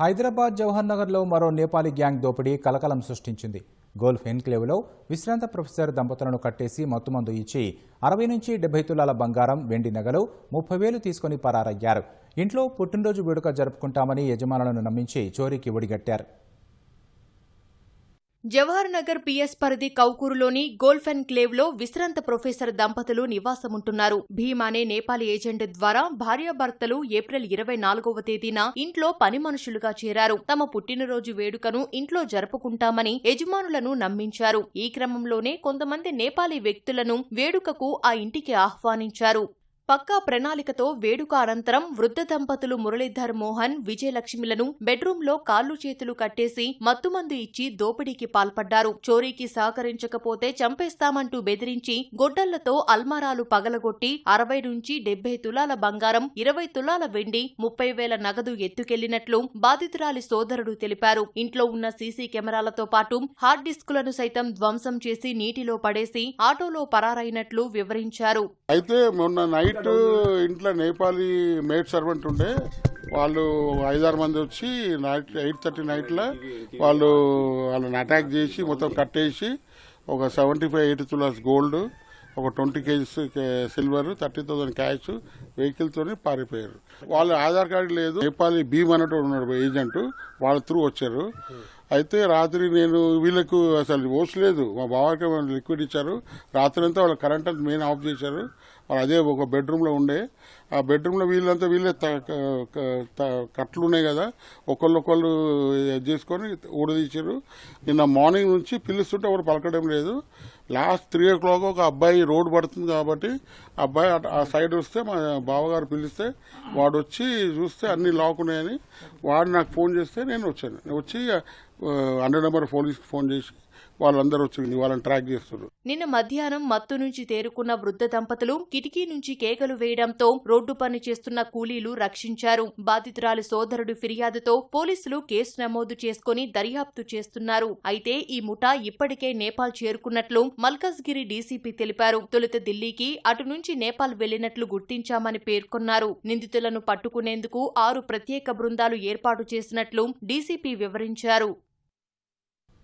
హైదరాబాద్ జవహర్ నగర్లో మరో నేపాలీ గ్యాంగ్ దోపిడీ కలకలం సృష్టించింది. గోల్ఫ్ ఎన్క్లేవ్లో విశ్రాంత ప్రొఫెసర్ దంపతులను కట్టేసి మత్తుమందు ఇచ్చి 60 నుంచి 70 తులాల బంగారం, వెండి నగలు, 30,000 తీసుకుని పరారయ్యారు. ఇంట్లో పుట్టినరోజు వేడుక జరుపుకుంటామని యజమానులను నమ్మించి చోరీకి ఒడిగట్టారు. జవహర్ నగర్ పిఎస్ పరిధి కౌకూరులోని గోల్ఫ్ ఎన్క్లేవ్ లో విశ్రాంత ప్రొఫెసర్ దంపతులు నివాసముంటున్నారు. భీమ్ అనే నేపాలీ ఏజెంట్ ద్వారా భార్యాభర్తలు ఏప్రిల్ 24వ తేదీన ఇంట్లో పని మనుషులుగా చేరారు. తమ పుట్టినరోజు వేడుకను ఇంట్లో జరుపుకుంటామని యజమానులను నమ్మించారు. ఈ క్రమంలోనే కొంతమంది నేపాలీ వ్యక్తులను వేడుకకు ఆ ఇంటికి ఆహ్వానించారు. పక్కా ప్రణాళికతో వేడుక అనంతరం వృద్ధ దంపతులు మురళీధర్ మోహన్, విజయలక్ష్మిలను బెడ్రూంలో కాళ్లు చేతులు కట్టేసి మత్తుమందు ఇచ్చి దోపిడీకి పాల్పడ్డారు. చోరీకి సహకరించకపోతే చంపేస్తామంటూ బెదిరించి గొడ్డళ్లతో అల్మారాలు పగలగొట్టి 60 నుంచి 70 తులాల బంగారం, 20 తులాల వెండి, 30,000 నగదు ఎత్తుకెళ్లినట్లు బాధితురాలి సోదరుడు తెలిపారు. ఇంట్లో ఉన్న సీసీ కెమెరాలతో పాటు హార్డ్ డిస్కులను సైతం ధ్వంసం చేసి నీటిలో పడేసి ఆటోలో పరారైనట్లు వివరించారు. అయితే మొన్న నైట్ ఇంట్లో నేపాలీ మేడ్ సర్వెంట్ ఉండే వాళ్ళు 5-6 మంది వచ్చి 8:30 నైట్లో వాళ్ళని అటాక్ చేసి మొత్తం కట్టేసి ఒక 75-80 తులాస్ గోల్డ్, ఒక 20 kgs సిల్వర్, 30,000 క్యాష్ వెహికల్తో పారిపోయారు. వాళ్ళు ఆధార్ కార్డు లేదు. నేపాలీ భీమ్ అన్నట్టు ఉన్నాడు ఏజెంట్, వాళ్ళ త్రూ వచ్చారు. అయితే రాత్రి నేను వీళ్ళకు అసలు ఓసలేదు, మా బావకి లిక్విడ్ ఇచ్చారు. రాత్రి అంతా వాళ్ళ కరెంట్ అంతా మెయిన్ ఆఫ్ చేశారు. వాళ్ళు అదే ఒక బెడ్రూమ్లో ఉండే, ఆ బెడ్రూమ్లో వీళ్ళే కట్లు ఉన్నాయి కదా, ఒకళ్ళు చేసుకొని ఊడదీశారు. నిన్న మార్నింగ్ నుంచి పిలుస్తుంటే ఎవరు పలకడం లేదు. లాస్ట్ 3 o'clock ఒక అబ్బాయి రోడ్డు పడుతుంది కాబట్టి అబ్బాయి ఆ సైడ్ వస్తే మా బావగారు పిలిస్తే వాడు వచ్చి చూస్తే అన్ని లాక్ ఉన్నాయని వాడు నాకు ఫోన్ చేస్తే నేను వచ్చాను. వచ్చి 100 నెంబర్ పోలీస్కి ఫోన్ చేసి వాళ్ళందరూ వచ్చి వాళ్ళని ట్రాక్ చేస్తున్నారు. నిన్న మధ్యాహ్నం మత్తు నుంచి తేరుకున్న వృద్ధ దంపతులు కిటికీ నుంచి కేకలు వేయడంతో రోడ్డు పని చేస్తున్న కూలీలు రక్షించారు. బాధితురాలి సోదరుడు ఫిర్యాదుతో పోలీసులు కేసు నమోదు చేసుకుని దర్యాప్తు చేస్తున్నారు. అయితే ఈ ముఠా ఇప్పటికే నేపాల్ చేరుకున్నట్లు మల్కజ్గిరి డీసీపీ తెలిపారు. తొలుత ఢిల్లీకి, అటు నుంచి నేపాల్ వెళ్లినట్లు గుర్తించామని పేర్కొన్నారు. నిందితులను పట్టుకునేందుకు 6 ప్రత్యేక బృందాలు ఏర్పాటు చేసినట్లు డీసీపీ వివరించారు.